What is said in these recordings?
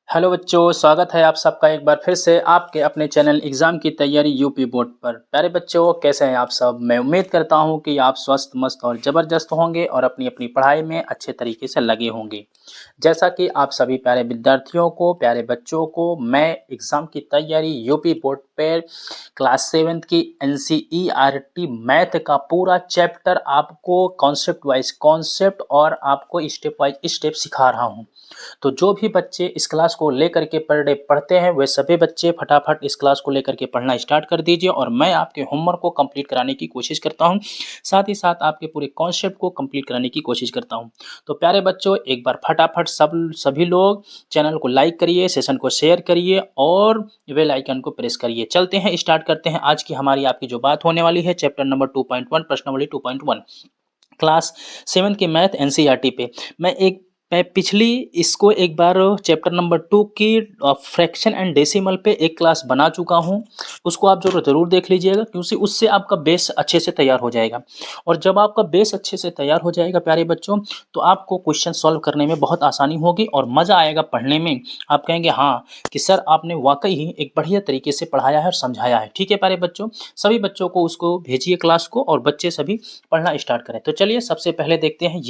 Hello बच्चों, स्वागत है आप सबका एक बार फिर से आपके अपने चैनल एग्ज़ाम की तैयारी यूपी बोर्ड पर। प्यारे बच्चों, कैसे हैं आप सब? मैं उम्मीद करता हूं कि आप स्वस्थ, मस्त और ज़बरदस्त होंगे और अपनी अपनी पढ़ाई में अच्छे तरीके से लगे होंगे। जैसा कि आप सभी प्यारे विद्यार्थियों को, प्यारे बच्चों को मैं एग्ज़ाम की तैयारी यूपी बोर्ड पर क्लास 7th की एनसीईआरटी मैथ का पूरा चैप्टर आपको कॉन्सेप्ट वाइज कॉन्सेप्ट और आपको स्टेप वाइज स्टेप सिखा रहा हूँ। तो जो भी बच्चे इस क्लास को लेकर के पर डे पढ़ते हैं वे सभी बच्चे फटाफट इस क्लास को लेकर के पढ़ना स्टार्ट कर दीजिए और मैं आपके होमवर्क को कंप्लीट कराने की कोशिश करता हूं, साथ ही साथ आपके पूरे कॉन्सेप्ट को कंप्लीट कराने की कोशिश करता हूं। तो प्यारे बच्चों, एक बार फटाफट सभी लोग चैनल को लाइक करिए, सेशन को शेयर करिए और बेल आइकन को प्रेस करिए। चलते हैं, स्टार्ट करते हैं आज की हमारी आपकी जो बात होने वाली है चैप्टर नंबर 2.1 प्रश्नावली 2.1 क्लास 7 के मैथ एनसीईआरटी पे। मैं पिछली इसको एक बार चैप्टर नंबर 2 की फ्रैक्शन एंड डेसिमल पे एक क्लास बना चुका हूँ। उसको आप ज़रूर देख लीजिएगा, क्योंकि उससे आपका बेस अच्छे से तैयार हो जाएगा। और जब आपका बेस अच्छे से तैयार हो जाएगा प्यारे बच्चों, तो आपको क्वेश्चन सॉल्व करने में बहुत आसानी होगी और मज़ा आएगा पढ़ने में। आप कहेंगे हाँ कि सर आपने वाकई ही एक बढ़िया तरीके से पढ़ाया है और समझाया है। ठीक है प्यारे बच्चों, सभी बच्चों को उसको भेजिए क्लास को और बच्चे सभी पढ़ना स्टार्ट करें। तो चलिए सबसे पहले देखते हैं,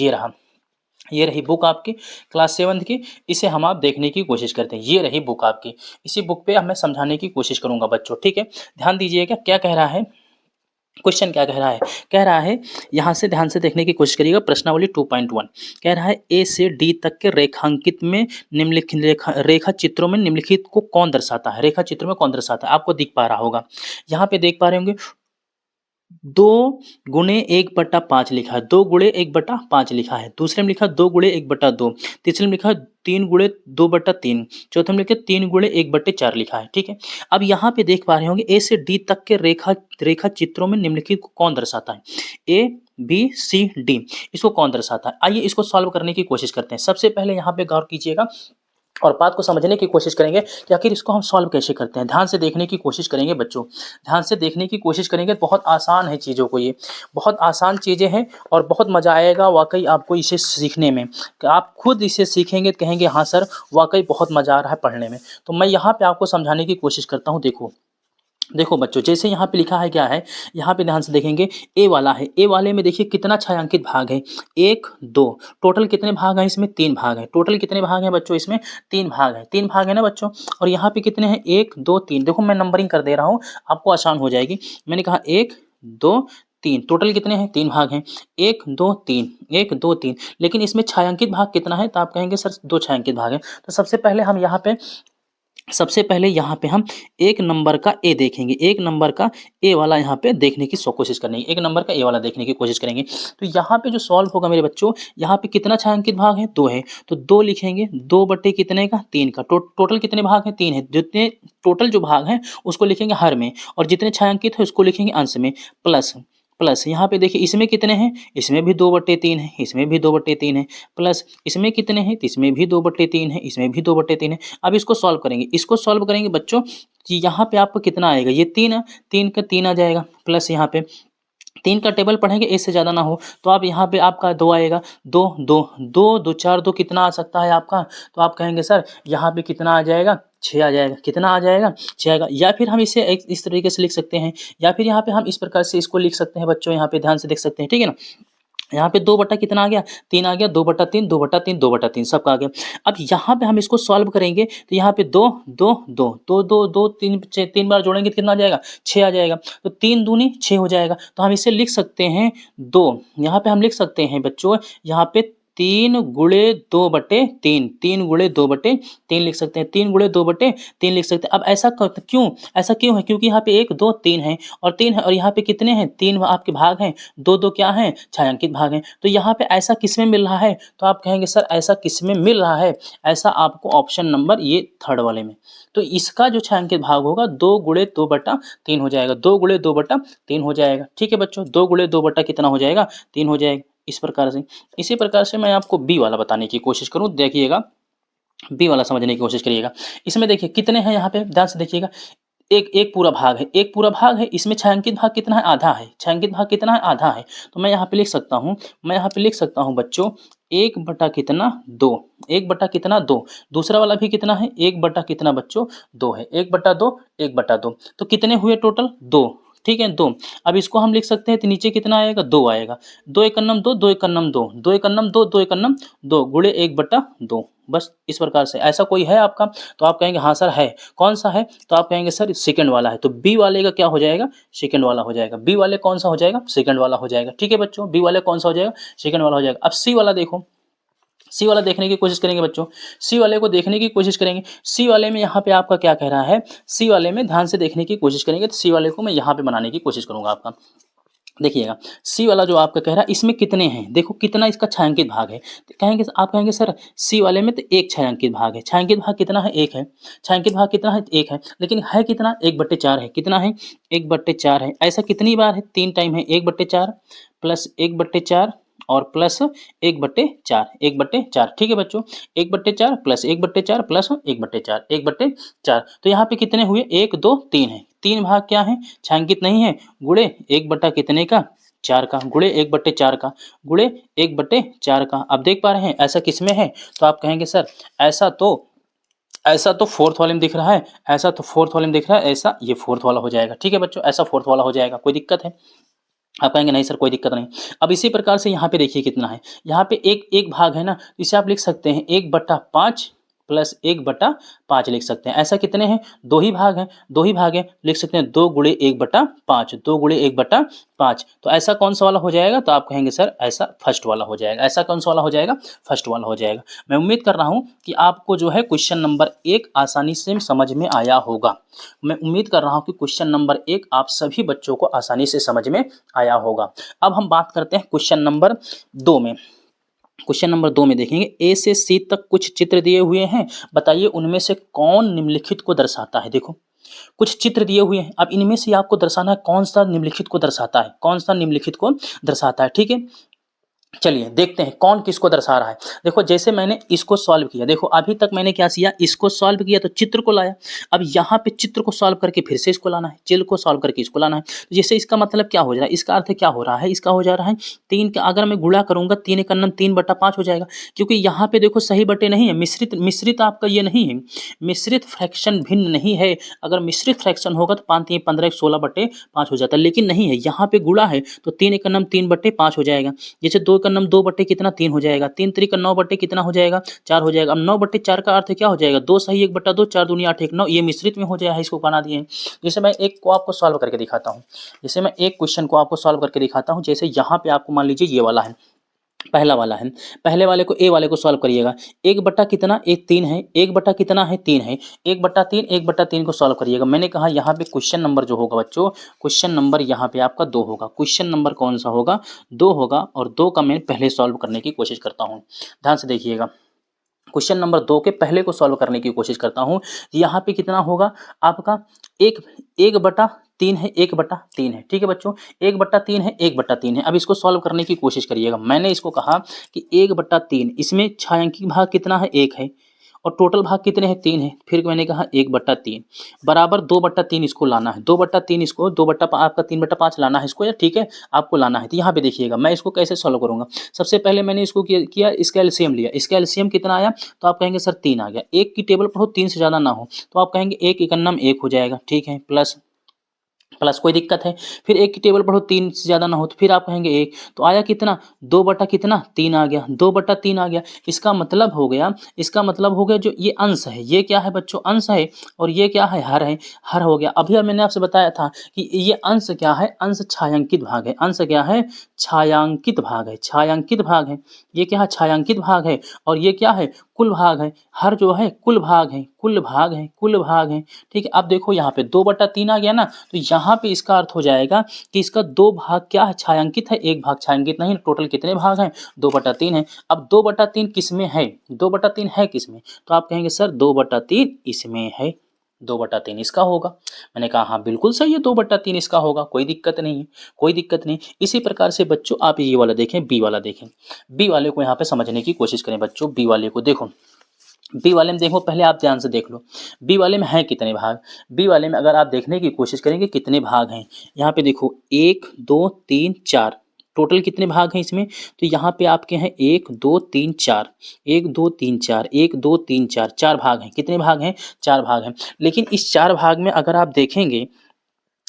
ये रही बुक आपकी क्लास 7 की। इसे हम आप देखने की कोशिश करते हैं। ये रही बुक आपकी, इसी बुक पे मैं समझाने की कोशिश करूंगा बच्चों। ठीक है, ध्यान दीजिएगा क्या कह रहा है, क्वेश्चन क्या कह रहा है यहाँ से ध्यान से देखने की कोशिश करिएगा। प्रश्नावली 2.1 कह रहा है ए से डी तक के रेखांकित में निम्नलिखित रेखा चित्रों में निम्नलिखित को कौन दर्शाता है। रेखा चित्र में कौन दर्शाता है, आपको दिख पा रहा होगा, यहाँ पे देख पा रहे होंगे 2 × 1/5 लिखा है, 2 × 1/5 लिखा है। दूसरे में लिखा 2 × 1/2, तीसरे में लिखा 3 × 2/3, चौथे में लिखा 3 × 1/4 लिखा है। ठीक है, अब यहाँ पे देख पा रहे होंगे ए से डी तक के रेखा चित्रों में निम्नलिखित को कौन दर्शाता है। ए बी सी डी, इसको कौन दर्शाता है। आइए इसको सॉल्व करने की कोशिश करते हैं। सबसे पहले यहाँ पे गौर कीजिएगा और बात को समझने की कोशिश करेंगे कि आखिर इसको हम सॉल्व कैसे करते हैं। ध्यान से देखने की कोशिश करेंगे बच्चों, ध्यान से देखने की कोशिश करेंगे। बहुत आसान है चीज़ों को, ये बहुत आसान चीज़ें हैं और बहुत मज़ा आएगा वाकई आपको इसे सीखने में। कि आप खुद इसे सीखेंगे तो कहेंगे हाँ सर वाकई बहुत मज़ा आ रहा है पढ़ने में। तो मैं यहाँ पे आपको समझाने की कोशिश करता हूँ। देखो बच्चों, जैसे यहाँ पे लिखा है क्या है, यहाँ पे ध्यान से देखेंगे ए वाला है। ए वाले में देखिए कितना छायांकित भाग है, 1 2, टोटल कितने भाग हैं इसमें, 3 भाग हैं। टोटल कितने भाग हैं बच्चों इसमें, 3 भाग हैं। 3 भाग है ना बच्चों, और यहाँ पे कितने हैं, 1 2 3। देखो मैं नंबरिंग कर दे रहा हूँ, आपको आसान हो जाएगी। मैंने कहा 1 2 3, टोटल कितने हैं, 3 भाग हैं। 1 2 3 1 2 3, लेकिन इसमें छायांकित भाग कितना है, तो आप कहेंगे सर 2 छायांकित भाग है। तो सबसे पहले यहाँ पे हम एक नंबर का ए देखेंगे, एक नंबर का ए वाला यहाँ पे देखने की कोशिश करेंगे, एक नंबर का ए वाला देखने की कोशिश करेंगे। तो यहाँ पे जो सॉल्व होगा मेरे बच्चों, यहाँ पे कितना छायांकित भाग है, 2 है, तो 2 लिखेंगे। 2 बटे कितने का, 3 का। टोटल कितने भाग हैं, 3 है। जितने टोटल जो भाग हैं उसको लिखेंगे हर में, और जितने छायांकित है उसको लिखेंगे अंश में। प्लस प्लस यहाँ पे देखिए इसमें कितने हैं, इसमें भी 2/3 है, इसमें भी 2/3 है। प्लस इसमें कितने हैं, तो इसमें भी 2/3 है, इसमें भी 2/3 है। अब इसको सॉल्व करेंगे, इसको सॉल्व करेंगे बच्चों, कि यहाँ पे आपको कितना आएगा, ये 3 है, 3 का 3 आ जाएगा। प्लस यहाँ पे 3 का टेबल पढ़ेंगे, एक से ज़्यादा ना हो, तो आप यहाँ पे आपका 2 आएगा। 2 2 2 2 4 2 कितना आ सकता है आपका, तो आप कहेंगे सर यहाँ पे कितना आ जाएगा, 6 आ जाएगा। कितना आ जाएगा, 6 आएगा। या फिर हम इसे इस तरीके से लिख सकते हैं, या फिर यहाँ पे हम इस प्रकार से इसको लिख सकते हैं बच्चों, यहाँ पे ध्यान से देख सकते हैं। ठीक है ना, यहाँ पे 2 बटा कितना आ गया, 3 आ गया। 2/3 2/3 2/3 सबका आ गया। अब यहाँ पे हम इसको सॉल्व करेंगे, तो यहाँ पे 2 2 2 2 2 2 3 3 बार जोड़ेंगे तो कितना आ जाएगा, 6 आ जाएगा। तो 3 दूनी 6 हो जाएगा। तो हम इसे लिख सकते हैं 2, यहाँ पे हम लिख सकते हैं बच्चों, यहाँ पे 3 × 2/3, 3 × 2/3 लिख सकते हैं, 3 × 2/3 लिख सकते हैं। अब ऐसा क्यों है, क्योंकि यहाँ पे 1 2 3 है और 3 है, और यहाँ पे कितने हैं, 3 आपके भाग हैं, 2 2 क्या हैं, छायांकित भाग हैं। तो यहाँ पे ऐसा किस में मिल रहा है, तो आप कहेंगे सर ऐसा किस में मिल रहा है, ऐसा आपको ऑप्शन नंबर ये थर्ड वाले में। तो इसका जो छायांकित भाग होगा 2 × 2/3 हो जाएगा, 2 × 2/3 हो जाएगा। ठीक है बच्चों, 2 × 2 कितना हो जाएगा, 3 हो जाएगा। इस प्रकार से, इसी प्रकार से मैं आपको बी वाला बताने की कोशिश करूं, देखिएगा बी वाला समझने की कोशिश करिएगा। इसमें देखिए कितने हैं, यहाँ पे ध्यान से देखिएगा, एक एक पूरा भाग है, एक पूरा भाग है, इसमें छायांकित भाग कितना है? आधा है। छायांकित भाग कितना है? आधा है। तो मैं यहाँ पे लिख सकता हूँ, मैं यहाँ पे लिख सकता हूँ बच्चों 1 बटा कितना 2, 1 बटा कितना 2। दूसरा वाला भी कितना है? 1 बटा कितना बच्चों 2 है। 1 बटा 2, 1 बटा 2। तो कितने हुए टोटल? 2। ठीक है 2। अब इसको हम लिख सकते हैं तो नीचे कितना आएगा? 2 आएगा। 2 एकन्नम 2, 2 एकन्नम 2, 2 एकन्नम 2, 2 एकन्नम 2 गुणे 1 बटा 2। बस इस प्रकार से। ऐसा कोई है आपका? तो आप कहेंगे हाँ सर है। कौन सा है? तो आप कहेंगे सर सेकंड वाला है। तो बी वाले का क्या हो जाएगा? सेकंड वाला हो जाएगा। बी वाले कौन सा हो जाएगा? सेकंड वाला हो जाएगा। ठीक है बच्चों, बी वाले कौन सा हो जाएगा? सेकंड वाला हो जाएगा। अब सी वाला देखो, सी वाला देखने की कोशिश करेंगे बच्चों। सी वाले को देखने की कोशिश करेंगे। सी वाले में यहाँ पे आपका क्या कह रहा है? सी वाले में ध्यान से देखने की कोशिश करेंगे। तो सी वाले को मैं यहाँ पे बनाने की कोशिश करूंगा आपका। देखिएगा सी वाला जो आपका कह रहा है इसमें कितने हैं? देखो कितना इसका छायांकित भाग है। तो कहेंगे आप कहेंगे सर सी वाले में तो एक छायांकित भाग है। छायांकित भाग कितना है? एक है। छायांकित भाग कितना है? एक है। लेकिन है कितना? 1/4 है। कितना है? 1/4 है। ऐसा कितनी बार है? 3 टाइम है। 1/4 प्लस 1/4 और प्लस 1/4, 1/4। ठीक है बच्चों, 1/4 प्लस 1/4 प्लस 1/4, 1/4। तो यहाँ पे कितने हुए? 1 2 3 है। 3 भाग क्या है? छायांकित नहीं है। गुणे 1 बटा कितने का? 4 का। गुणे 1/4 का। गुणे 1/4 का। अब देख पा रहे हैं ऐसा किसमें है? तो आप कहेंगे सर ऐसा तो फोर्थ वाले में दिख रहा है, ऐसा तो फोर्थ वाले में दिख रहा है, ऐसा ये फोर्थ वाला हो जाएगा। ठीक है बच्चों, ऐसा फोर्थ वाला हो जाएगा। कोई दिक्कत है? आप कहेंगे नहीं सर कोई दिक्कत नहीं। अब इसी प्रकार से यहाँ पे देखिए कितना है। यहाँ पे एक एक भाग है ना, इसे आप लिख सकते हैं 1/5 प्लस 1/5 लिख सकते हैं। ऐसा कितने हैं? 2 ही भाग हैं। 2 ही भाग हैं, लिख सकते हैं 2 गुणे 1/5, 2 गुणे 1/5। तो ऐसा कौन सा वाला हो जाएगा? तो आप कहेंगे सर ऐसा फर्स्ट वाला हो जाएगा। ऐसा कौन सा वाला हो जाएगा? फर्स्ट वाला हो जाएगा। मैं उम्मीद कर रहा हूँ कि आपको जो है क्वेश्चन नंबर 1 आसानी से समझ में आया होगा। मैं उम्मीद कर रहा हूँ कि क्वेश्चन नंबर 1 आप सभी बच्चों को आसानी से समझ में आया होगा। अब हम बात करते हैं क्वेश्चन नंबर 2 में। क्वेश्चन नंबर 2 में देखेंगे ए से सी तक कुछ चित्र दिए हुए हैं, बताइए उनमें से कौन निम्नलिखित को दर्शाता है। देखो कुछ चित्र दिए हुए हैं, अब इनमें से आपको दर्शाना है कौन सा निम्नलिखित को दर्शाता है, कौन सा निम्नलिखित को दर्शाता है। ठीक है, चलिए देखते हैं कौन किसको दर्शा रहा है। देखो जैसे मैंने इसको सॉल्व किया, देखो अभी तक मैंने क्या किया, इसको सॉल्व किया तो चित्र को लाया। अब यहाँ पे चित्र को सॉल्व करके फिर से इसको लाना है, चित्र को सॉल्व करके इसको लाना है। तो जैसे इसका मतलब क्या हो जा रहा है, इसका अर्थ क्या हो रहा है, इसका हो जा रहा है 3 का अगर मैं गुणा करूंगा 3 एकन्नम 3/5 हो जाएगा। क्योंकि यहाँ पे देखो सही बटे नहीं है, मिश्रित आपका ये नहीं है, मिश्रित फ्रैक्शन भिन्न नहीं है। अगर मिश्रित फ्रैक्शन होगा तो 5 3 15 16/5 हो जाता है, लेकिन नहीं है, यहाँ पे गुणा है तो 3 एकन्नम 3/5 हो जाएगा। जैसे 2 का नम 2 बट्टे कितना 3 हो जाएगा, 3 3 का 9 बट्टे कितना हो जाएगा 4 हो जाएगा। अब 9/4 का अर्थ क्या हो जाएगा, 2 सही 1/2, 4 दूनी 8 1 9, ये मिश्रित में हो जाएगा, इसको बना दिए हैं। जैसे मैं एक को आपको सॉल्व करके दिखाता हूँ, जैसे मैं एक क्वेश्चन को आपको सॉल्व करके दिखाता हूँ। जैसे यहाँ पे आपको मान लीजिए ये वाला है, पहला वाला है, पहले वाले को ए वाले को सॉल्व करिएगा। 1 बटा कितना 3 है, 1 बटा कितना है 3 है, 1/3 को सॉल्व करिएगा। मैंने कहा यहाँ पे क्वेश्चन नंबर जो होगा बच्चों, क्वेश्चन नंबर यहाँ पे आपका 2 होगा। क्वेश्चन नंबर कौन सा होगा, 2 होगा। और 2 का मैं पहले सॉल्व करने की कोशिश करता हूँ, ध्यान से देखिएगा। क्वेश्चन नंबर 2 के पहले को सॉल्व करने की कोशिश करता हूँ। यहाँ पे कितना होगा आपका 1/3 है, 1/3 है। ठीक है बच्चों, 1/3 है, 1/3 है। अब इसको सॉल्व करने की कोशिश करिएगा। मैंने इसको कहा कि 1/3, इसमें छायांकित भाग कितना है 1 है और टोटल भाग कितने हैं 3 है। फिर मैंने कहा 1/3 बराबर 2/3 इसको लाना है, 2/3 इसको 2 बट्टा आपका 3/5 लाना है इसको, या ठीक है आपको लाना है। तो यहाँ पे देखिएगा मैं इसको कैसे सॉल्व करूँगा। सबसे पहले मैंने इसको किया इसका एलसीएम लिया, इसका एलसीएम कितना आया, तो आप कहेंगे सर 3 आ गया। एक की टेबल पढ़ो 3 से ज़्यादा ना हो, तो आप कहेंगे 1 एकन्नम 1 हो जाएगा, ठीक है, प्लस प्लस कोई दिक्कत है। फिर एक की टेबल पढ़ो 3 से ज़्यादा ना हो, तो फिर आप कहेंगे 1, तो आया कितना 2 बटा कितना 3 आ गया, 2/3 आ गया। इसका मतलब हो गया, इसका मतलब हो गया जो ये अंश है, ये क्या है बच्चों, अंश है, और ये क्या है, हर है, हर हो गया। अभी मैंने आपसे बताया था कि ये अंश क्या है, अंश छायांकित भाग है। अंश क्या है, छायांकित भाग है, छायांकित भाग है। ये क्या है, छायांकित भाग है। और ये क्या है, कुल भाग है। हर जो है कुल भाग है, कुल भाग है, कुल भाग है। ठीक है, अब देखो यहाँ पे 2/3 आ गया ना, तो यहाँ पे इसका अर्थ हो जाएगा कि इसका 2 भाग क्या है, छायांकित है, 1 भाग छायांकित नहीं। टोटल कितने भाग हैं, 2/3 है। अब 2/3 किस में है, 2/3 है किस में, तो आप कहेंगे सर 2/3 इसमें है, 2/3 इसका होगा। मैंने कहा हाँ बिल्कुल सही है, 2/3 इसका होगा, कोई दिक्कत नहीं है, कोई दिक्कत नहीं। इसी प्रकार से बच्चों आप ये वाला देखें, बी वाला देखें, बी वाले को यहाँ पे समझने की कोशिश करें बच्चों। बी वाले को देखो, बी वाले में देखो, पहले आप ध्यान से देख लो बी वाले में हैं कितने भाग। बी वाले में अगर आप देखने की कोशिश करेंगे कितने भाग हैं, यहाँ पे देखो 1 2 3 4, टोटल कितने भाग हैं इसमें, तो यहाँ पे आपके हैं 1 2 3 4, 1 2 3 4, 1 2 3 4, 4 भाग हैं। कितने भाग हैं, 4 भाग हैं। लेकिन इस 4 भाग में अगर आप देखेंगे,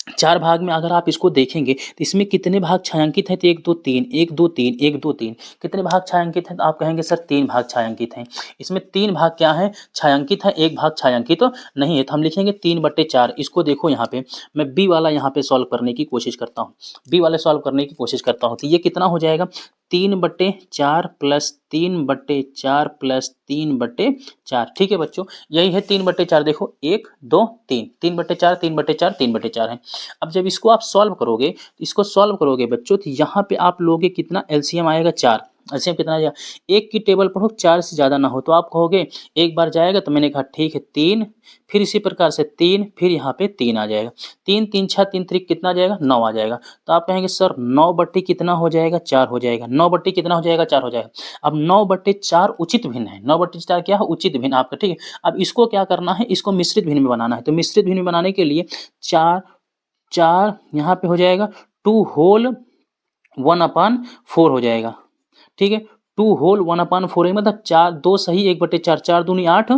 4 भाग में अगर आप इसको देखेंगे तो इसमें कितने भाग छायांकित हैं, तो 1 2 3, 1 2 3, 1 2 3, कितने भाग छायांकित हैं, तो आप कहेंगे सर 3 भाग छायांकित हैं। इसमें 3 भाग क्या हैं, छायांकित हैं, 1 भाग छायांकित तो नहीं है, तो हम लिखेंगे 3/4। इसको देखो यहाँ पे मैं बी वाला यहाँ पे सॉल्व करने की कोशिश करता हूँ, बी वाले सॉल्व करने की कोशिश करता हूँ, तो ये कितना हो जाएगा, 3/4 प्लस 3/4 प्लस 3/4। ठीक है बच्चों, यही है 3/4। देखो 1 2 3, 3/4 3/4 3/4 है। अब जब इसको आप सॉल्व करोगे, इसको सॉल्व करोगे बच्चों, तो यहाँ पे आप लोगे कितना, एलसीएम आएगा 4। एलसीएम कितना आएगा, एक की टेबल पढ़ो 4 से ज़्यादा ना हो तो आप कहोगे एक बार जाएगा, तो मैंने कहा ठीक है 3, फिर इसी प्रकार से 3, फिर यहाँ पे 3 आ जाएगा, 3 3 6 3 3 कितना आ जाएगा, 9 आ जाएगा। तो आप कहेंगे सर 9 कितना हो जाएगा, 4 हो जाएगा। 9 कितना हो जाएगा, 4 हो जाएगा। अब 9/4 उचित भिन्न है, 9/4 क्या है, उचित भिन्न आपका, ठीक है। अब इसको क्या करना है, इसको मिश्रित भिन्न में बनाना है, तो मिश्रित भिन्न में बनाने के लिए 4 4 यहाँ पे हो जाएगा 2 होल 1/4 हो जाएगा, ठीक है। 2 होल 1/4 है, मतलब 4 2 सही 1/4, 4 दूनी 8,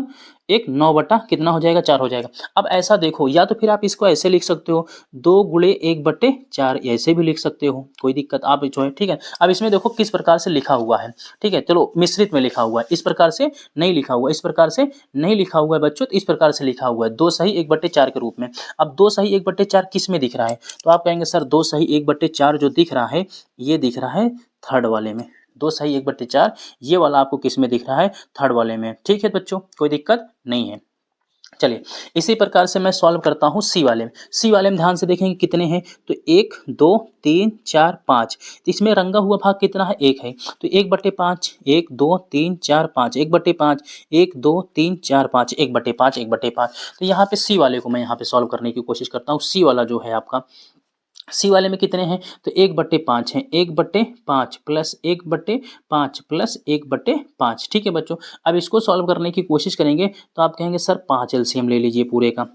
एक 9 बटा कितना हो जाएगा, 4 हो जाएगा। अब ऐसा देखो, या तो फिर आप इसको ऐसे लिख सकते हो 2 गुणे 1/4, ऐसे भी लिख सकते हो, कोई दिक्कत आप जो है, ठीक है। अब इसमें देखो किस प्रकार से लिखा हुआ है, ठीक है। चलो मिश्रित में लिखा हुआ है, इस प्रकार से नहीं लिखा हुआ, इस प्रकार से नहीं लिखा हुआ है बच्चों, तो इस प्रकार से लिखा हुआ है 2 सही 1/4 के रूप में। अब 2 सही 1/4 किस में दिख रहा है, तो आप कहेंगे सर 2 सही 1/4 जो दिख रहा है, ये दिख रहा है थर्ड वाले में। 2 सही 1/4 ये वाला आपको किस में दिख रहा है, थर्ड वाले में। ठीक है बच्चों, कोई दिक्कत नहीं है। चलिए इसी प्रकार से मैं सॉल्व करता हूँ सी वाले में। सी वाले में ध्यान से देखेंगे कितने हैं, तो 1 2 3 4 5, तो इसमें रंगा हुआ भाग कितना है, 1 है, तो 1/5, 1 2 3 4 5, 1/5, 1 2 3 4 5, 1/5 1/5। तो यहाँ पे सी वाले को मैं यहाँ पे सॉल्व करने की कोशिश करता हूँ। सी वाला जो है आपका, सी वाले में कितने हैं, तो 1/5 है, 1/5 प्लस 1/5 प्लस 1/5। ठीक है बच्चों, अब इसको सॉल्व करने की कोशिश करेंगे, तो आप कहेंगे सर 5 एलसीएम ले लीजिए, पूरे का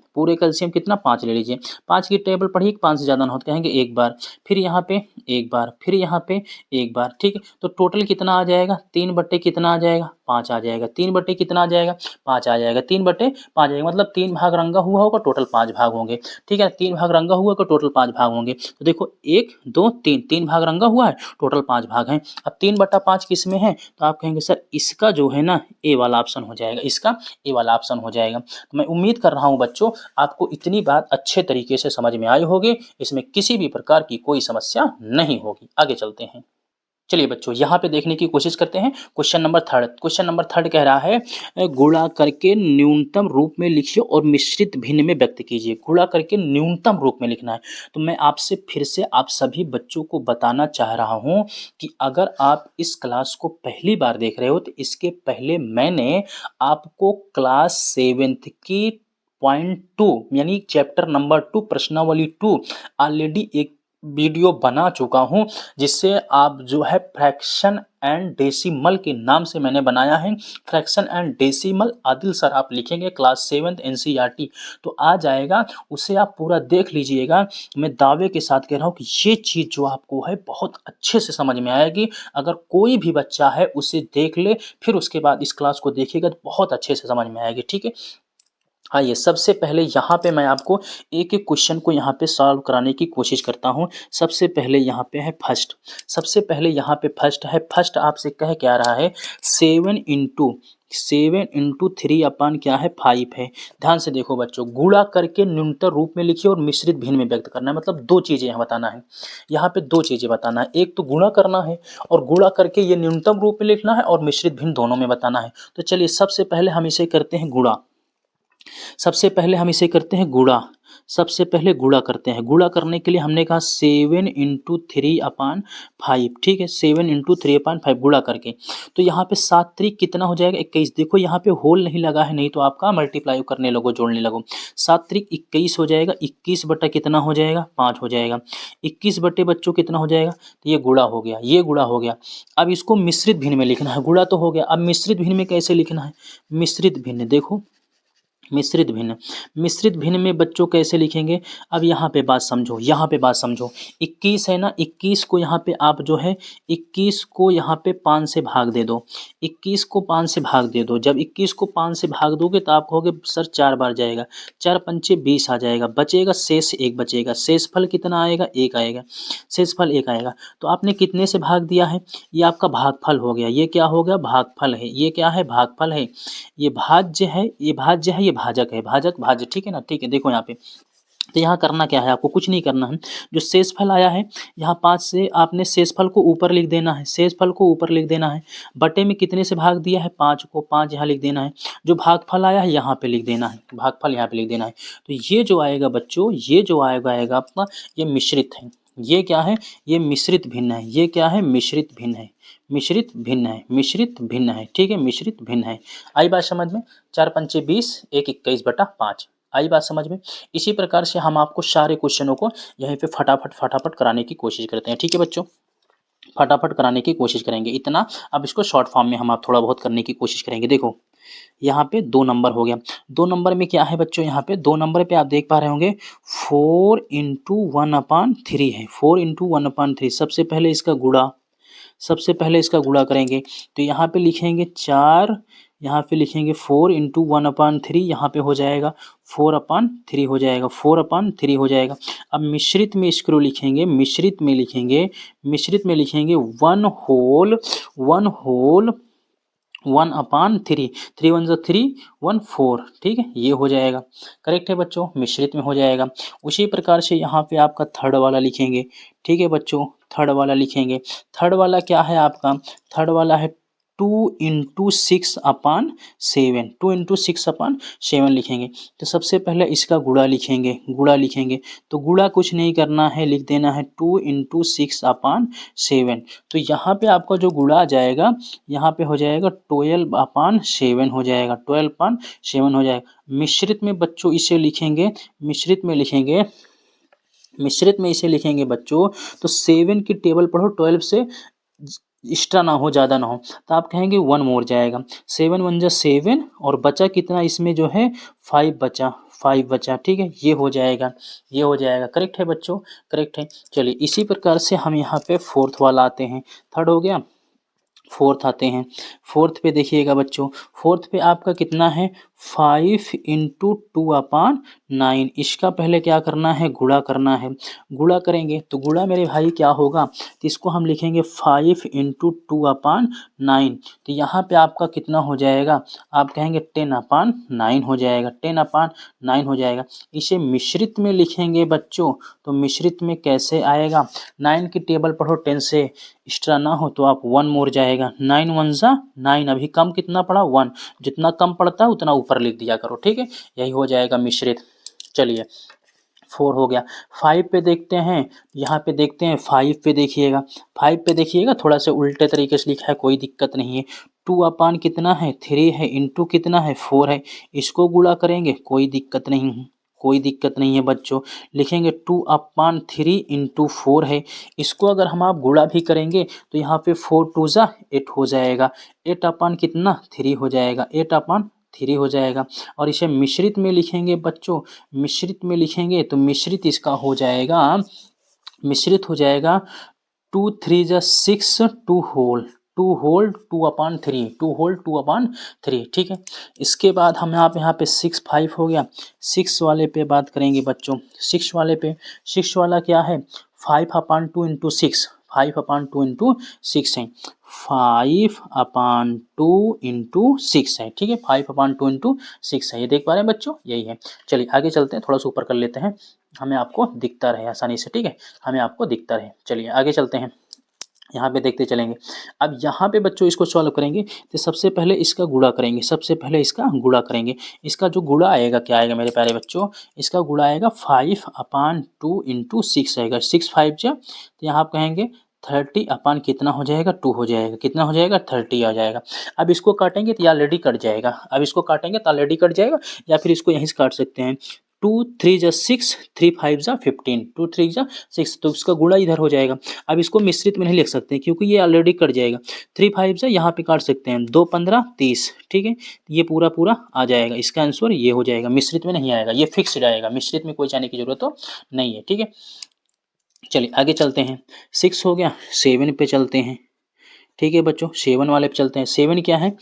एलसीएम कितना, 5 ले लीजिए। 5 की टेबल पढ़िए, 5 से ज़्यादा ना हो तो कहेंगे एक बार, फिर यहाँ पे एक बार, फिर यहाँ पे एक बार, ठीक है। तो टोटल कितना आ जाएगा, 3 कितना आ जाएगा, 5 आ जाएगा। 3 कितना आ जाएगा, 5 आ जाएगा। 3/5 आएगा, मतलब 3 भाग रंगा हुआ होगा, टोटल 5 भाग होंगे, ठीक है। 3 भाग रंगा हुआ तो टोटल 5 भाग होंगे। तो देखो 1 2 3, 3 भाग रंगा हुआ है, टोटल 5 भाग हैं। अब 3/5 किस में है, तो आप कहेंगे सर इसका जो है ना, ए वाला ऑप्शन हो जाएगा, इसका ए वाला ऑप्शन हो जाएगा। तो मैं उम्मीद कर रहा हूँ बच्चों आपको इतनी बात अच्छे तरीके से समझ में आई होगी, इसमें किसी भी प्रकार की कोई समस्या नहीं होगी। आगे चलते हैं। चलिए बच्चों यहाँ पे देखने की कोशिश करते हैं question number third. Question number third कह रहा है गुणा करके न्यूनतम रूप में लिखिए और मिश्रित भिन्न में व्यक्त कीजिए। गुणा करके न्यूनतम रूप में लिखना है। तो मैं आपसे फिर से आप सभी बच्चों को बताना चाह रहा हूँ कि अगर आप इस क्लास को पहली बार देख रहे हो तो इसके पहले मैंने आपको क्लास 7th की .2 यानी चैप्टर नंबर 2 प्रश्नावली 2 ऑलरेडी एक वीडियो बना चुका हूं, जिससे आप जो है फ्रैक्शन एंड डेसिमल के नाम से मैंने बनाया है। Fraction and decimal Adil sir आप लिखेंगे क्लास 7th एनसीईआरटी तो आ जाएगा, उसे आप पूरा देख लीजिएगा। मैं दावे के साथ कह रहा हूँ कि ये चीज़ जो आपको है बहुत अच्छे से समझ में आएगी। अगर कोई भी बच्चा है उसे देख ले, फिर उसके बाद इस क्लास को देखिएगा तो बहुत अच्छे से समझ में आएगी, ठीक है। आइए सबसे पहले यहाँ पे मैं आपको एक एक क्वेश्चन को यहाँ पे सॉल्व कराने की कोशिश करता हूँ। सबसे पहले यहाँ पे है फर्स्ट, सबसे पहले यहाँ पे फर्स्ट है। फर्स्ट आपसे कह क्या रहा है, 7 × 3 क्या है, 5 है। ध्यान से देखो बच्चों, गुणा करके न्यूनतम रूप में लिखिए और मिश्रित भिन्न में व्यक्त करना है। मतलब दो चीज़ें यहाँ बताना है, यहाँ पे दो चीज़ें बताना है। एक तो गुणा करना है और गुणा करके ये न्यूनतम रूप में लिखना है, और मिश्रित भिन्न दोनों में बताना है। तो चलिए सबसे पहले हम इसे करते हैं गुणा। सबसे पहले हम इसे करते हैं गुणा। सबसे पहले गुणा करते हैं। गुणा करने के लिए हमने कहा 7 इंटू 3/5, ठीक है, 7 इंटू 3/5 गुणा करके। तो यहाँ पे 7 त्रिक कितना हो जाएगा 21। देखो यहाँ पे होल नहीं लगा है, नहीं तो आपका मल्टीप्लाई करने लगो, जोड़ने लगो। 7 त्रिक 21 हो जाएगा। 21 बटा कितना हो जाएगा 5 हो जाएगा। 21 बटे बच्चों कितना हो जाएगा, तो ये गुणा हो गया, ये गुणा हो गया। अब इसको मिश्रित भिन्न में लिखना है। गुणा तो हो गया, अब मिश्रित भिन्न में कैसे लिखना है। मिश्रित भिन्न देखो, मिश्रित भिन्न, मिश्रित भिन्न में बच्चों कैसे लिखेंगे। अब यहाँ पे बात समझो, यहाँ पे बात समझो। 21 है ना, 21 को यहाँ पे आप जो है 21 को यहाँ पे 5 से भाग दे दो। 21 को 5 से भाग दे दो। जब 21 को 5 से भाग दोगे तो आप कहोगे सर 4 बार जाएगा, 4 पंचे 20 आ जाएगा, बचेगा शेष 1 बचेगा। शेषफल कितना आएगा 1 आएगा, शेषफल 1 आएगा। तो आपने कितने से भाग दिया है, ये आपका भागफल हो गया। ये क्या हो गया, भागफल है। ये क्या है, भागफल है। ये भाज्य है, ये भाज्य है, ये भाजक है, भाजक भाज्य, ठीक है ना। ठीक है, देखो यहाँ पे, तो यहाँ करना क्या है, आपको कुछ नहीं करना है। जो शेषफल आया है यहाँ 5 से, आपने शेषफल को ऊपर लिख देना है, शेषफल को ऊपर लिख देना है। बटे में कितने से भाग दिया है 5 को, 5 यहाँ लिख देना है। जो भागफल आया है यहाँ पे लिख देना है, भागफल यहाँ पे लिख देना है। तो ये जो आएगा बच्चों, ये जो आएगा आपका, ये मिश्रित है। ये क्या है, ये मिश्रित भिन्न है। ये क्या है, मिश्रित भिन्न है, मिश्रित भिन्न है, मिश्रित भिन्न है, ठीक है, मिश्रित भिन्न है। आई बात समझ में। 4 पंचे 20, 1 21 बटा 5। आई बात समझ में। इसी प्रकार से हम आपको सारे क्वेश्चनों को यहीं पे फटाफट कराने की कोशिश करते हैं, ठीक है बच्चों, फटाफट कराने की कोशिश करेंगे इतना। अब इसको शॉर्ट फॉर्म में हम आप थोड़ा बहुत करने की कोशिश करेंगे। देखो यहाँ पे 2 नंबर हो गया। 2 नंबर में क्या है बच्चों, यहाँ पे 2 नंबर पे आप देख पा रहे होंगे 4 इंटू 1/3 है। 4 इंटू 1/3। सबसे पहले इसका गुणा, सबसे पहले इसका गुणा करेंगे। तो यहाँ पे लिखेंगे 4, यहाँ पे लिखेंगे 4 इंटू 1/3, यहाँ पे हो जाएगा 4/3 हो जाएगा, 4/3 हो जाएगा। अब मिश्रित में इसको लिखेंगे, मिश्रित में लिखेंगे, मिश्रित में लिखेंगे 1 होल 1/3, 3 1 जा 3 1 4, ठीक है, ये हो जाएगा। करेक्ट है बच्चों, मिश्रित में हो जाएगा। उसी प्रकार से यहाँ पे आपका थर्ड वाला लिखेंगे, ठीक है बच्चों, थर्ड वाला लिखेंगे। थर्ड वाला क्या है आपका, थर्ड वाला है 2 इंटू 6/7, 2 इंटू 6/7 लिखेंगे। तो सबसे पहले इसका गुणा लिखेंगे, गुणा लिखेंगे। तो गुणा कुछ नहीं करना है, लिख देना है 2 इंटू 6/7। तो यहाँ पे आपका जो गुणा आ जाएगा, यहाँ पे हो जाएगा 12/7 हो जाएगा, 12/7 हो जाएगा। मिश्रित में बच्चों इसे लिखेंगे, मिश्रित में लिखेंगे, मिश्रित में इसे लिखेंगे बच्चों। तो 7 की टेबल पढ़ो, 12 से एक्स्ट्रा ना हो, ज़्यादा ना हो, तो आप कहेंगे 1 मोर जाएगा। 7 1 जा 7, और बचा कितना इसमें जो है 5 बचा, 5 बचा, ठीक है, ये हो जाएगा, ये हो जाएगा। करेक्ट है बच्चों, करेक्ट है। चलिए इसी प्रकार से हम यहाँ पे फोर्थ वाला आते हैं। थर्ड हो गया, फोर्थ आते हैं। फोर्थ पे देखिएगा बच्चों, फोर्थ पे आपका कितना है 5 इंटू 2/9। इसका पहले क्या करना है, गुणा करना है। गुणा करेंगे तो गुणा मेरे भाई क्या होगा, तो इसको हम लिखेंगे 5 इंटू 2/9। तो यहाँ पे आपका कितना हो जाएगा, आप कहेंगे 10/9 हो जाएगा, 10/9 हो जाएगा। इसे मिश्रित में लिखेंगे बच्चों, तो मिश्रित में कैसे आएगा, 9 की टेबल पढ़ो, 10 से एक्स्ट्रा ना हो तो आप 1 मोर जाएगा। 9 1 जा 9, अभी कम कितना पड़ा 1, जितना कम पड़ता है उतना ऊपर लिख दिया करो, ठीक है, यही हो जाएगा मिश्रित। चलिए 4 हो गया। 5 पे देखते हैं, यहाँ पे देखते हैं 5 पे देखिएगा, 5 पे देखिएगा थोड़ा सा उल्टे तरीके से लिखा है, कोई दिक्कत नहीं है। 2 कितना है 3 है, इंटू कितना है 4 है, इसको गुणा करेंगे, कोई दिक्कत नहीं है, कोई दिक्कत नहीं है बच्चों। लिखेंगे 2/3 इंटू 4 है, इसको अगर हम आप गुणा भी करेंगे तो यहाँ पे 4 2 जा 8 हो जाएगा, 8 कितना 3 हो जाएगा, 8/3 हो जाएगा। और इसे मिश्रित में लिखेंगे बच्चों, मिश्रित में लिखेंगे तो मिश्रित इसका हो जाएगा, मिश्रित हो जाएगा 2 3 जा 6, 2 होल 2/3, 2 होल 2/3, ठीक है। इसके बाद हम यहाँ पे 6 5 हो गया। 6 वाले पे बात करेंगे बच्चों, 6 वाले पे, 6 वाला क्या है 5/2 इंटू 6, 5/2 इंटू 6 है, 5/2 इंटू 6 है, ठीक है, 5/2 इंटू 6 है, ये देख पा रहे हैं बच्चों, यही है। चलिए आगे चलते हैं, थोड़ा सा ऊपर कर लेते हैं, हमें आपको दिखता रहे आसानी से, ठीक है, हमें आपको दिखता रहे। चलिए आगे चलते हैं। यहाँ पे देखते चलेंगे। अब यहाँ पे बच्चों इसको सॉल्व करेंगे तो सबसे पहले इसका गुणा करेंगे, सबसे पहले इसका गुणा करेंगे। इसका जो गुणा आएगा क्या आएगा मेरे प्यारे बच्चों, इसका गुणा आएगा 5/2 इंटू 6 आएगा। 6 5 जा तो यहाँ आप कहेंगे 30 अपान कितना हो जाएगा 2 हो जाएगा, कितना हो जाएगा 30 आ जाएगा। अब इसको काटेंगे तो ये ऑलरेडी कट जाएगा, अब इसको काटेंगे तो ऑलरेडी कट जाएगा, या फिर इसको यहीं से काट सकते हैं। 2 3 जा 6, 3 5 जा 15, 2 3 जा 6, तो इसका गुणा इधर हो जाएगा। अब इसको मिश्रित में नहीं लिख सकते क्योंकि ये ऑलरेडी कट जाएगा। 3 5 से यहाँ पे काट सकते हैं, 2 15 30, ठीक है, ये पूरा पूरा आ जाएगा। इसका आंसर ये हो जाएगा, मिश्रित में नहीं आएगा, ये फिक्स्ड आएगा, मिश्रित में कोई जाने की जरूरत तो नहीं है, ठीक है। चलिए आगे चलते हैं। 6 हो गया, 7 पे चलते हैं, ठीक है बच्चों, 7 वाले पे चलते हैं। 7 क्या है,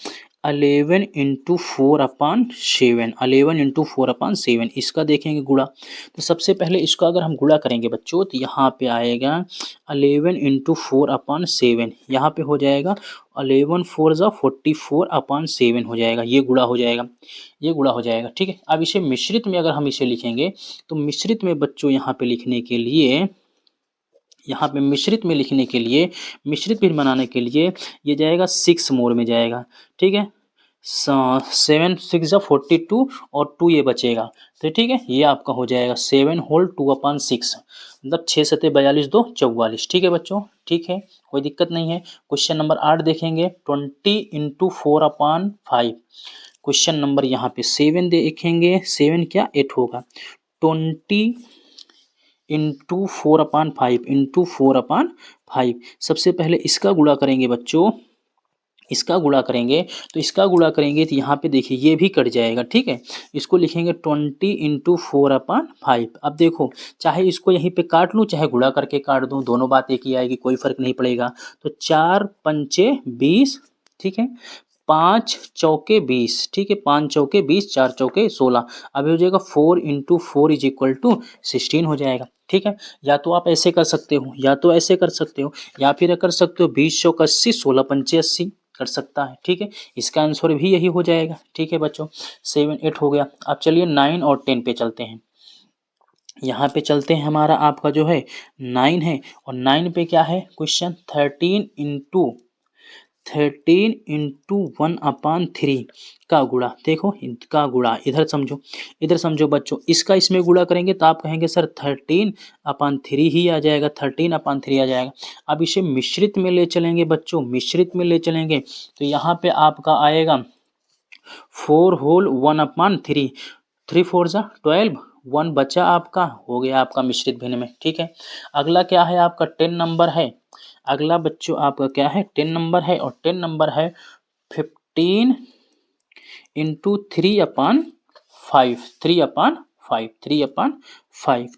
11 इंटू 4/7, 11 इंटू 4/7, इसका देखेंगे गुणा। तो सबसे पहले इसका अगर हम गुणा करेंगे बच्चों तो यहाँ पे आएगा 11 इंटू 4/7, यहाँ पे हो जाएगा 11 4 जा 44/7 हो जाएगा, ये गुणा हो जाएगा, ये गुणा हो जाएगा, ठीक है। अब इसे मिश्रित में अगर हम इसे लिखेंगे तो मिश्रित में बच्चों यहाँ पे लिखने के लिए, यहाँ पे मिश्रित में लिखने के लिए, मिश्रित भिन्न बनाने के लिए ये जाएगा 6 मोड में जाएगा, ठीक है। 7 6 जा 42 और 2 ये बचेगा, तो ठीक है, ये आपका हो जाएगा 7 होल 2/6, मतलब 6 सते 42 2 44, ठीक है बच्चों, ठीक है, कोई दिक्कत नहीं है। क्वेश्चन नंबर 8 देखेंगे, 20 इंटू 4/5। क्वेश्चन नंबर यहाँ पे 7 देखेंगे, 7 क्या 8 होगा, 20 इंटू 4/5 इंटू 4/5। सबसे पहले इसका गुणा करेंगे बच्चों, इसका गुणा करेंगे तो इसका गुणा करेंगे तो यहाँ पे देखिए ये भी कट जाएगा, ठीक है। इसको लिखेंगे 20 इंटू 4/5। अब देखो चाहे इसको यहीं पे काट लूँ चाहे गुणा करके काट दूँ, दोनों बात एक ही आएगी, कोई फर्क नहीं पड़ेगा। तो 4 पंचे 20, ठीक है, 5 चौके 20, ठीक है, 5 चौके 20, 4 चौके 16। अब हो जाएगा 4 इंटू 4 इज इक्वल टू 16 हो जाएगा, ठीक है। या तो आप ऐसे कर सकते हो, या तो ऐसे कर सकते हो, या फिर कर सकते हो 20 चौक 80, 16 पंचे 80 कर सकता है, ठीक है। इसका आंसर भी यही हो जाएगा, ठीक है बच्चों। 7 8 हो गया। अब चलिए 9 और 10 पे चलते हैं। यहाँ पे चलते हैं, हमारा आपका जो है 9 है, और 9 पे क्या है क्वेश्चन, 13 इंटू 1/3 का गुणा। देखो का गुणा, इधर समझो, इधर समझो बच्चों, इसका इसमें गुणा करेंगे तो आप कहेंगे सर 13/3 ही आ जाएगा, 13/3 आ जाएगा। अब इसे मिश्रित में ले चलेंगे बच्चों, मिश्रित में ले चलेंगे तो यहाँ पे आपका आएगा 4 होल 1/3, 3 4 जा 12, 1 बचा आपका, हो गया आपका मिश्रित भिन्न में, ठीक है। अगला क्या है आपका 10 नंबर है, अगला बच्चों आपका क्या है 10 नंबर है, और 10 नंबर है 15 इंटू 3/5, 3/5,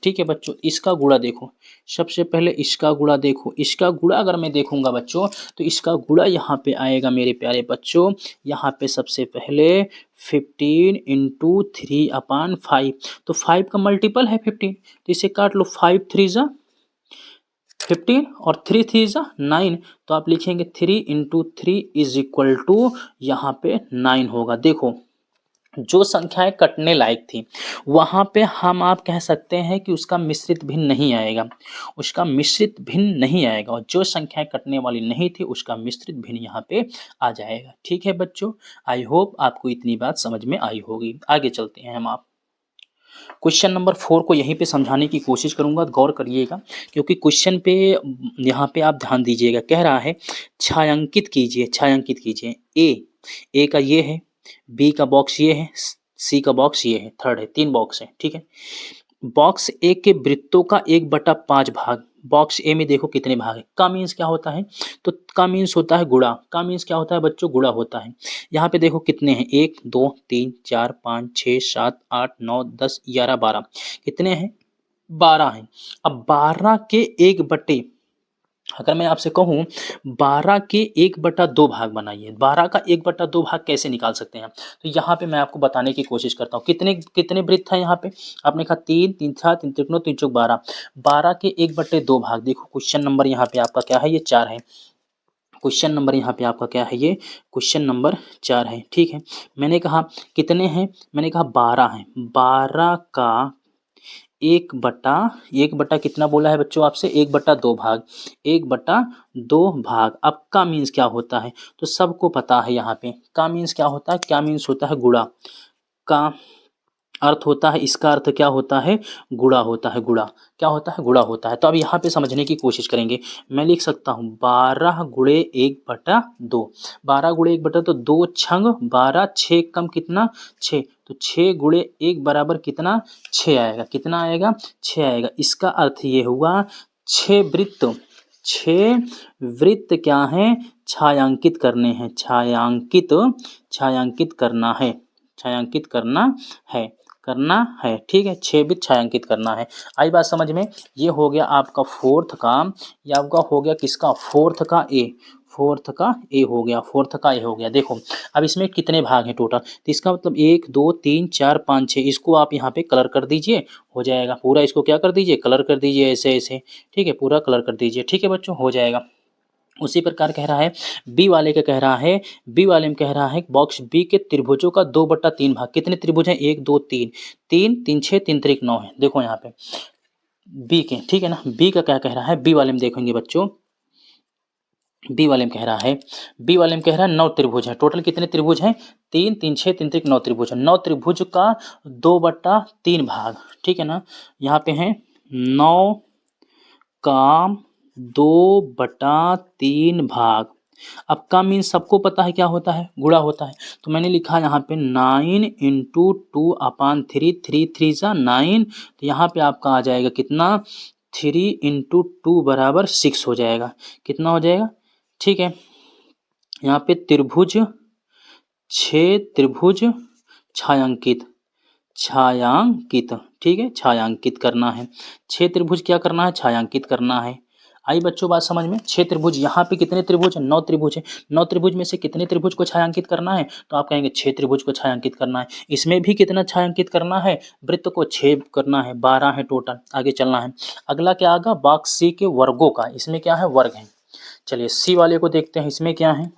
ठीक है बच्चों। इसका गुणा देखो, सबसे पहले इसका गुणा देखो, इसका गुणा अगर मैं देखूंगा बच्चों तो इसका गुणा यहाँ पे आएगा मेरे प्यारे बच्चों, यहाँ पे सबसे पहले 15 इंटू 3/5, तो 5 का मल्टीपल है 15, तो इसे काट लो, 5 3 जा 15 और 3 3 जा 9, तो आप लिखेंगे 3 इंटू 3 इज इक्वल टू यहाँ पे 9 होगा। देखो जो संख्याएं कटने लायक थी वहां पे हम आप कह सकते हैं कि उसका मिश्रित भिन्न नहीं आएगा, उसका मिश्रित भिन्न नहीं आएगा, और जो संख्याएं कटने वाली नहीं थी उसका मिश्रित भिन्न यहाँ पे आ जाएगा, ठीक है बच्चों। आई होप आपको इतनी बात समझ में आई होगी। आगे चलते हैं हम, आप क्वेश्चन नंबर 4 को यहीं पे समझाने की कोशिश करूंगा, गौर करिएगा क्योंकि क्वेश्चन पे यहाँ पे आप ध्यान दीजिएगा। कह रहा है छायांकित कीजिए, छायांकित कीजिए, ए का ये है, बी का बॉक्स ये है, सी का बॉक्स ये है, थर्ड है, 3 बॉक्स है, ठीक है। बॉक्स ए के वृत्तों का 1/5 भाग, बॉक्स ए में देखो कितने भाग है, का मीन्स क्या होता है, तो का मीन्स होता है गुणा, का मीन्स क्या होता है बच्चों, गुणा होता है। यहाँ पे देखो कितने हैं, 1 2 3 4 5 6 7 8 9 10 11 12, कितने हैं 12 हैं। अब 12 के 1/, अगर मैं आपसे कहूँ 12 के 1/2 भाग बनाइए, 12 का 1/2 भाग कैसे निकाल सकते हैं, तो यहाँ पे मैं आपको बताने की कोशिश करता हूँ। कितने कितने वृत्त हैं यहाँ पे, आपने कहा 3 3 7 3 3 3 चौक 12, 12 के 1/2 भाग। देखो क्वेश्चन नंबर यहाँ पे आपका क्या है, ये 4 है, क्वेश्चन नंबर यहाँ पे आपका क्या है, ये क्वेश्चन नंबर 4 है, ठीक है। मैंने कहा कितने हैं, मैंने कहा 12 हैं, 12 का एक बटा कितना बोला है बच्चों आपसे, 1/2 भाग, 1/2 भाग। अब का मीन्स क्या होता है, तो सबको पता है यहाँ पे का मीन्स क्या होता है, क्या मीन्स होता है गुणा। का अर्थ होता है, इसका अर्थ क्या होता है, गुणा होता है, गुणा क्या होता है, गुणा होता है। तो अब यहाँ पे समझने की कोशिश करेंगे। मैं लिख सकता हूँ 12 गुणे 1/2, 12 गुणे 1/2 तो 2 छंग 12, 6 कम कितना 6, तो 6 गुणे 1 बराबर कितना 6 आएगा, कितना आएगा 6 आएगा। इसका अर्थ ये हुआ 6 वृत्त, 6 वृत्त क्या है, छायांकित करने हैं, छायांकित करना है, छायांकित करना है, ठीक है। 6 बिट छायांकित करना है। आई बात समझ में। ये हो गया आपका फोर्थ का, ये आपका हो गया किसका, फोर्थ का ए, फोर्थ का ए हो गया, फोर्थ का ए हो गया। देखो अब इसमें कितने भाग हैं टोटल, तो इसका मतलब 1 2 3 4 5 6, इसको आप यहाँ पे कलर कर दीजिए, हो जाएगा पूरा। इसको क्या कर दीजिए, कलर कर दीजिए ऐसे ऐसे, ठीक है, पूरा कलर कर दीजिए, ठीक है बच्चों, हो जाएगा। उसी प्रकार कह रहा है बी वाले का, कह रहा है बी वाले में कह रहा है बॉक्स बी के त्रिभुजों का 2/3 भाग। कितने त्रिभुज हैं, 1 2 3, 3 3 6 3 3 9 है। देखो यहाँ पे बी के, ठीक है ना, बी का क्या कह रहा है, बी वाले में देखेंगे बच्चों, बी वाले में कह रहा है, बी वाले में कह रहा है 9 त्रिभुज है। टोटल कितने त्रिभुज हैं, 3 3 6 3 3 9 त्रिभुज है। 9 त्रिभुज का 2/3 भाग, ठीक है ना, यहाँ पे है 9 का 2/3 भाग। अब का मीन्स सबको पता है क्या होता है, गुणा होता है। तो मैंने लिखा यहाँ पे 9 × 2/3, 3 3 जा 9, तो यहाँ पे आपका आ जाएगा कितना, 3 × 2 बराबर 6 हो जाएगा, कितना हो जाएगा, ठीक है। यहाँ पे त्रिभुज, 6 त्रिभुज छायांकित, ठीक है, छायांकित करना है। 6 त्रिभुज क्या करना है, छायांकित करना है। आई बच्चों बात समझ में। 6 त्रिभुज, यहाँ पे कितने त्रिभुज है, 9 त्रिभुज है। 9 त्रिभुज में से कितने त्रिभुज को छायांकित करना है, तो आप कहेंगे 6 त्रिभुज को छायांकित करना है। इसमें भी कितना छायांकित करना है, वृत्त को 6 करना है, 12 है टोटल। आगे चलना है, अगला क्या आगा, बॉक्स सी के वर्गों का, इसमें क्या है, वर्ग है। चलिए सी वाले को देखते हैं, इसमें क्या है,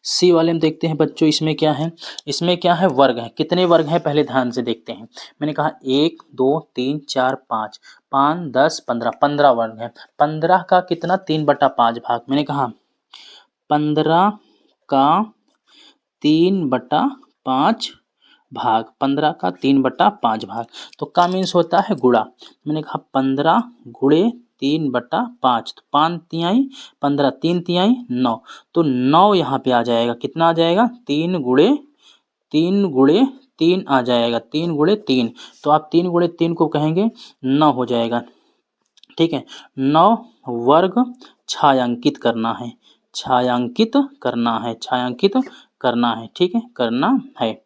सी वाले में देखते हैं बच्चों, इसमें क्या है, इसमें क्या है, वर्ग है। कितने वर्ग हैं पहले ध्यान से देखते हैं। मैंने कहा 1 2 3 4 5, 5 10 15, 15 वर्ग है। 15 का कितना, 3/5 भाग। मैंने कहा 15 का 3/5 भाग, 15 का 3/5 भाग। तो का मीन्स होता है गुणा। मैंने कहा 15 गुणे 3/5, तो 5 तिहाई 15, 3 तिहाई 9, तो 9 यहाँ पे आ जाएगा, कितना आ जाएगा, 3 गुणे 3 आ जाएगा, 3 गुणे 3, तो आप 3 गुणे 3 को कहेंगे 9 हो जाएगा, ठीक है। 9 वर्ग छायांकित करना है, छायांकित करना है, छायांकित करना है, ठीक है, करना है।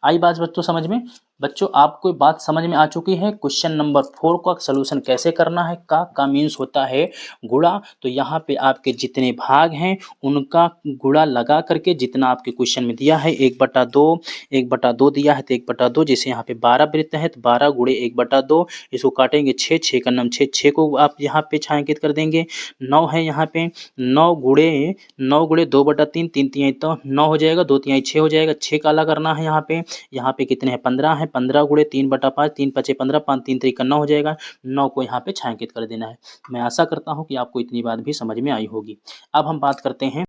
आई बात बच्चों समझ में। बच्चों आपको बात समझ में आ चुकी है। क्वेश्चन नंबर 4 का सलूशन कैसे करना है, का मीन्स होता है गुणा। तो यहाँ पे आपके जितने भाग हैं उनका गुणा लगा करके, जितना आपके क्वेश्चन में दिया है 1/2, 1/2 दिया है तो 1/2, जैसे यहाँ पे 12 वृत्त है तो 12 गुणे 1/2, इसको काटेंगे 6, 6 का नाम 6, 6 को आप यहाँ पे छायांकित कर देंगे। 9 है यहाँ पे, 9 गुणे 2/3, 3 तिहाई तो 9 हो जाएगा, 2 तिहाई 6 हो जाएगा। 6 का अलग करना है यहाँ पे कितने हैं, 15 है, 15 गुणे 3/5, 3 5 15, 5 3 3 9 हो जाएगा। 9 को यहाँ पे छायांकित कर देना है। मैं आशा करता हूँ कि आपको इतनी बात भी समझ में आई होगी। अब हम बात करते हैं